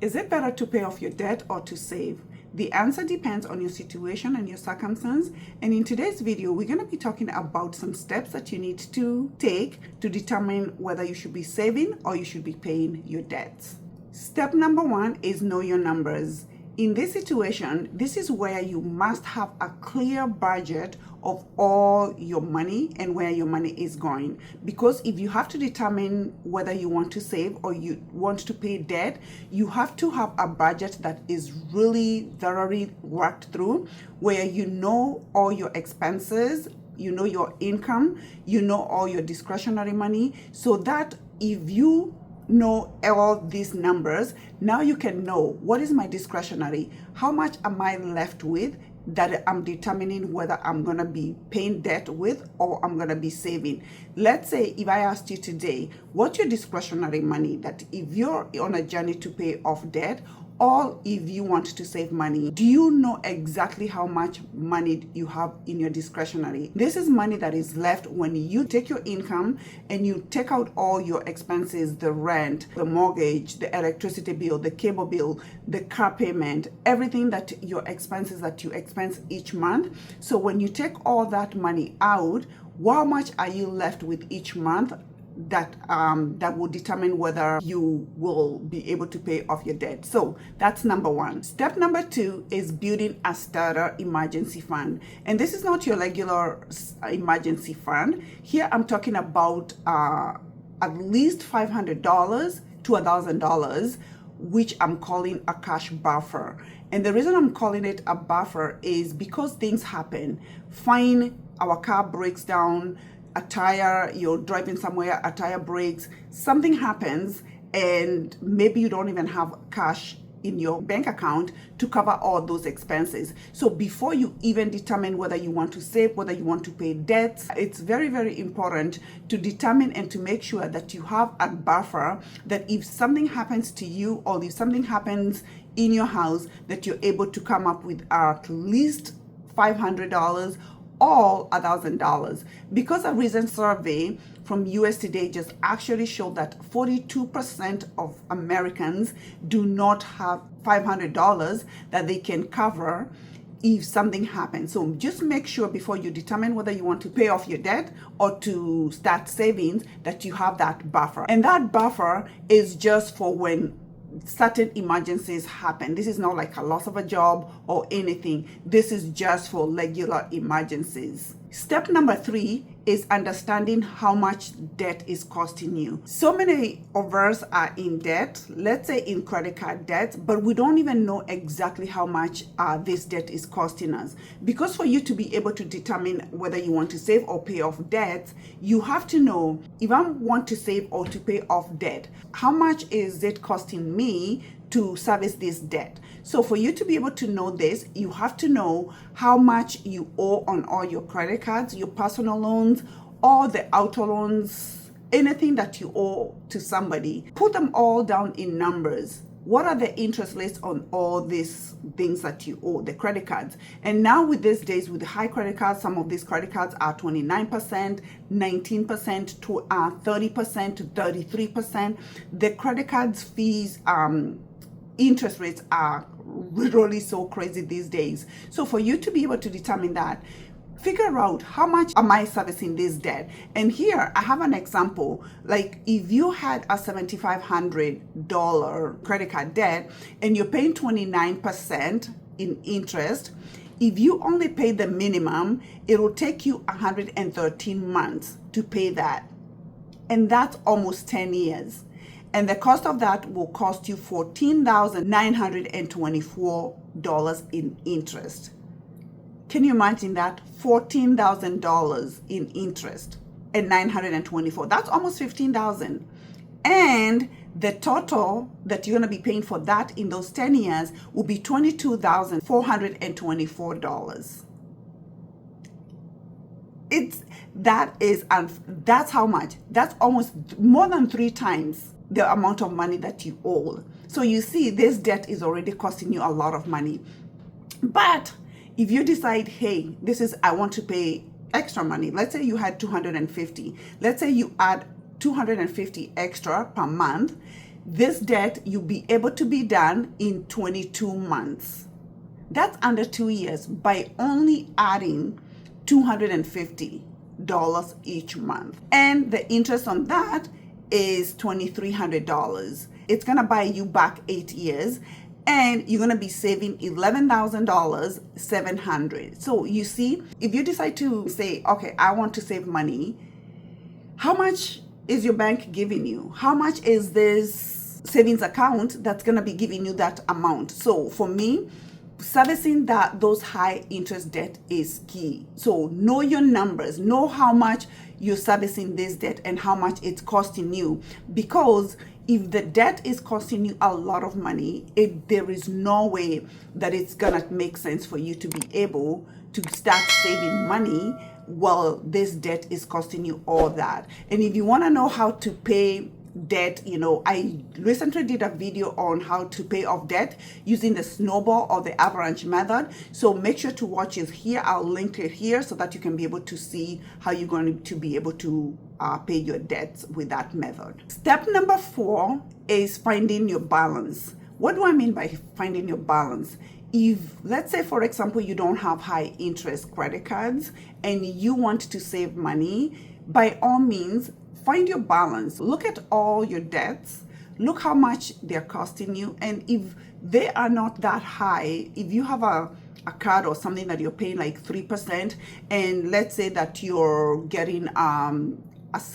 Is it better to pay off your debt or to save? The answer depends on your situation and your circumstance. And in today's video, we're going to be talking about some steps that you need to take to determine whether you should be saving or you should be paying your debts. Step number one is know your numbers. In this situation, this is where you must have a clear budget of all your money and where your money is going. Because if you have to determine whether you want to save or you want to pay debt, you have to have a budget that is really thoroughly worked through, where you know all your expenses, you know your income, you know all your discretionary money, so that if you know all these numbers, now you can know what is my discretionary, how much am I left with that I'm determining whether I'm going to be paying debt with or I'm going to be saving. Let's say if I asked you today, what's your discretionary money, that if you're on a journey to pay off debt or if you want to save money, do you know exactly how much money you have in your discretionary? This is money that is left when you take your income and you take out all your expenses, the rent, the mortgage, the electricity bill, the cable bill, the car payment, everything that your expenses that you expense each month. So when you take all that money out, how much are you left with each month? That will determine whether you will be able to pay off your debt. So that's number one. Step number two is building a starter emergency fund. And this is not your regular emergency fund. Here I'm talking about at least $500 to $1,000, which I'm calling a cash buffer. And the reason I'm calling it a buffer is because things happen. Fine, our car breaks down, a tire, you're driving somewhere, a tire breaks, something happens, and maybe you don't even have cash in your bank account to cover all those expenses. So before you even determine whether you want to save, whether you want to pay debts, it's very, very important to determine and to make sure that you have a buffer, that if something happens to you or if something happens in your house, that you're able to come up with at least $500 or $1,000. Because a recent survey from US Today just actually showed that 42% of Americans do not have $500 that they can cover if something happens. So just make sure before you determine whether you want to pay off your debt or to start savings that you have that buffer. And that buffer is just for when certain emergencies happen. This is not like a loss of a job or anything. This is just for regular emergencies. Step number three is understanding how much debt is costing you. So many of us are in debt, let's say in credit card debt, but we don't even know exactly how much this debt is costing us. Because for you to be able to determine whether you want to save or pay off debt, you have to know, if I want to save or to pay off debt, how much is it costing me to service this debt? So for you to be able to know this, you have to know how much you owe on all your credit cards, your personal loans, all the auto loans, anything that you owe to somebody. Put them all down in numbers. What are the interest rates on all these things that you owe, the credit cards? And now with these days, with the high credit cards, some of these credit cards are 29%, 19% to 30% to 33%. The credit cards fees, interest rates are really so crazy these days. So for you to be able to determine that, figure out how much am I servicing this debt. And here I have an example. Like if you had a $7,500 credit card debt and you're paying 29% in interest, if you only pay the minimum, it will take you 113 months to pay that. And that's almost 10 years. And the cost of that will cost you $14,924 in interest. Can you imagine that? $14,000 in interest and 924. That's almost $15,000. And the total that you're going to be paying for that in those 10 years will be $22,424. That's how much. That's almost more than 3 times the amount of money that you owe. So you see, this debt is already costing you a lot of money. But if you decide, hey, I want to pay extra money. Let's say you had 250. Let's say you add 250 extra per month. this debt you'll be able to be done in 22 months. That's under 2 years by only adding $250 each month. And the interest on that is $2,300. It's gonna buy you back 8 years, and you're gonna be saving $11,700. So you see, if you decide to say, okay, I want to save money, how much is your bank giving you? How much is this savings account that's gonna be giving you that amount? So for me, servicing those high interest debt is key. So know your numbers, know how much you're servicing this debt and how much it's costing you, because if the debt is costing you a lot of money, there is no way that it's gonna make sense for you to be able to start saving money while this debt is costing you all that. And if you want to know how to pay debt, I recently did a video on how to pay off debt using the snowball or the avalanche method. So make sure to watch it here. I'll link it here so that you can be able to see how you're going to be able to pay your debts with that method. Step number 4 is finding your balance. What do I mean by finding your balance? If, let's say, for example, you don't have high interest credit cards and you want to save money, by all means, find your balance. Look at all your debts. Look how much they're costing you. And if they are not that high, if you have a card or something that you're paying like 3%, and let's say that you're getting a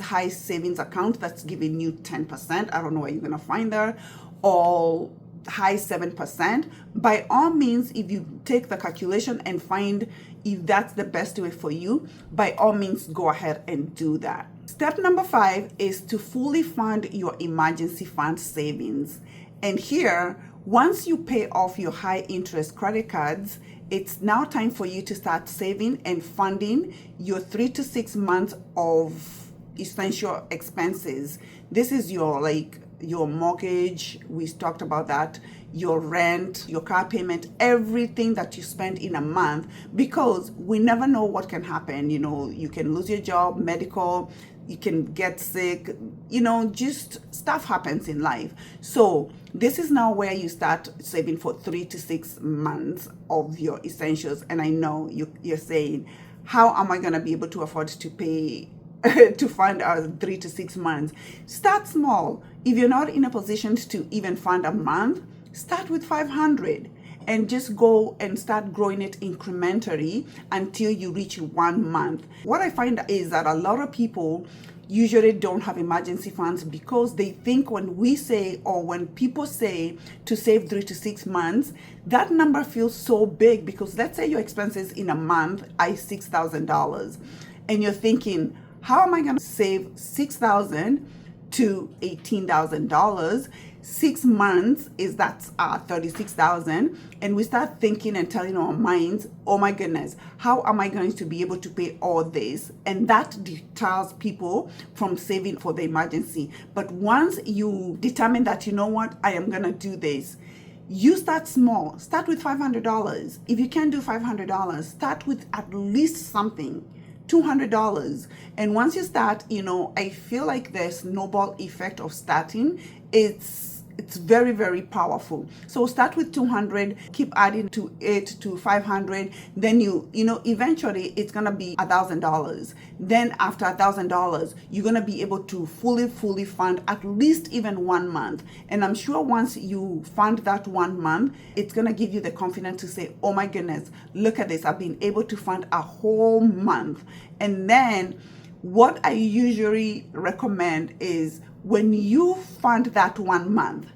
high savings account that's giving you 10%, I don't know where you're gonna find that, or high 7%, by all means, if you take the calculation and find if that's the best way for you, by all means, go ahead and do that. Step number 5 is to fully fund your emergency fund savings. And here, once you pay off your high interest credit cards, it's now time for you to start saving and funding your 3 to 6 months of essential expenses. This is your mortgage, we talked about that, your rent, your car payment, everything that you spend in a month, because we never know what can happen. You can lose your job, medical, you can get sick, just stuff happens in life. So this is now where you start saving for 3 to 6 months of your essentials. And I know you're saying, how am I going to be able to afford to pay to fund 3 to 6 months? Start small. If you're not in a position to even fund a month, start with 500 and just go and start growing it incrementally until you reach 1 month. What I find is that a lot of people usually don't have emergency funds because they think when we say, or when people say to save 3 to 6 months, that number feels so big, because let's say your expenses in a month are $6,000 and you're thinking, how am I going to save $6,000 to $18,000? 6 months is that's $36,000, and we start thinking and telling our minds, oh my goodness, how am I going to be able to pay all this? And that deters people from saving for the emergency. But once you determine that, you know what, I am going to do this, you start small. Start with $500. If you can't do $500, start with at least something. $200. And once you start, I feel like the snowball effect of starting, it's very, very powerful. So start with 200, keep adding to it to 500. Then eventually it's gonna be $1,000. Then after $1,000, you're gonna be able to fully fund at least even 1 month. And I'm sure once you fund that 1 month, it's gonna give you the confidence to say, oh my goodness, look at this, I've been able to fund a whole month. And then what I usually recommend is, when you fund that 1 month,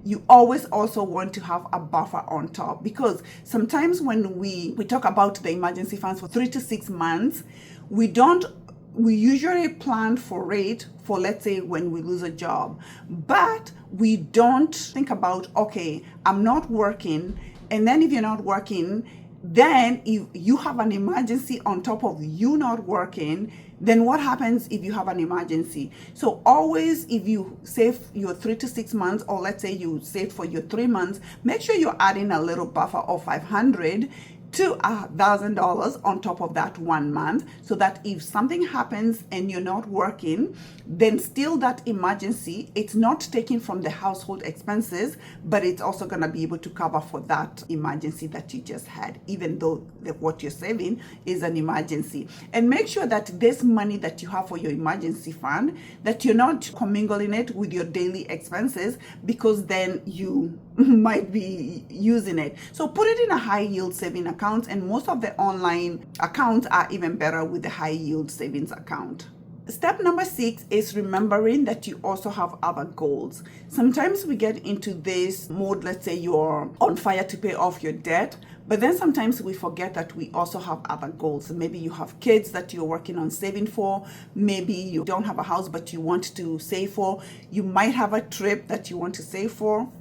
you always also want to have a buffer on top, because sometimes when we talk about the emergency funds for 3 to 6 months, we usually plan for it for, let's say, when we lose a job, but we don't think about, okay, I'm not working. And then if you're not working, then if you have an emergency on top of you not working, then what happens if you have an emergency? So always, if you save your 3 to 6 months, or let's say you save for your 3 months, make sure you're adding a little buffer of 500 to $1,000 on top of that 1 month, so that if something happens and you're not working, then still that emergency, it's not taken from the household expenses, but it's also going to be able to cover for that emergency that you just had, even though what you're saving is an emergency. And make sure that this money that you have for your emergency fund, that you're not commingling it with your daily expenses, because then you might be using it. So put it in a high yield saving account, and most of the online accounts are even better with the high yield savings account. Step number 6 is remembering that you also have other goals. Sometimes we get into this mode, let's say you're on fire to pay off your debt, but then sometimes we forget that we also have other goals. Maybe you have kids that you're working on saving for. Maybe you don't have a house, but you want to save for. You might have a trip that you want to save for,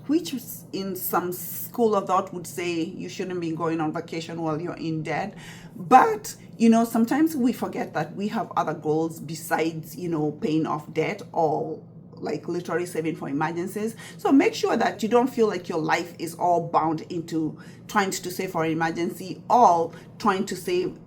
which in some school of thought would say you shouldn't be going on vacation while you're in debt. But, sometimes we forget that we have other goals besides, paying off debt or like literally saving for emergencies. So make sure that you don't feel like your life is all bound into trying to save for an emergency or trying to save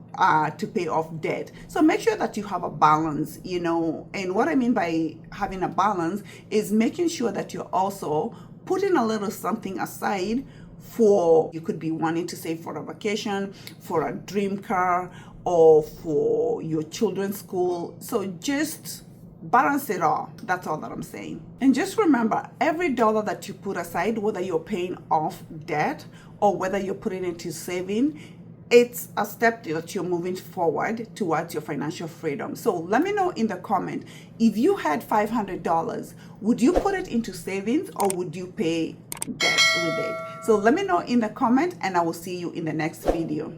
to pay off debt. So make sure that you have a balance, and what I mean by having a balance is making sure that you're also putting a little something aside for, you could be wanting to save for a vacation, for a dream car, or for your children's school. So just balance it all. That's all that I'm saying. And just remember, every dollar that you put aside, whether you're paying off debt or whether you're putting it into saving, it's a step that you're moving forward towards your financial freedom. So let me know in the comment, if you had $500, would you put it into savings or would you pay debt with it? So let me know in the comment, and I will see you in the next video.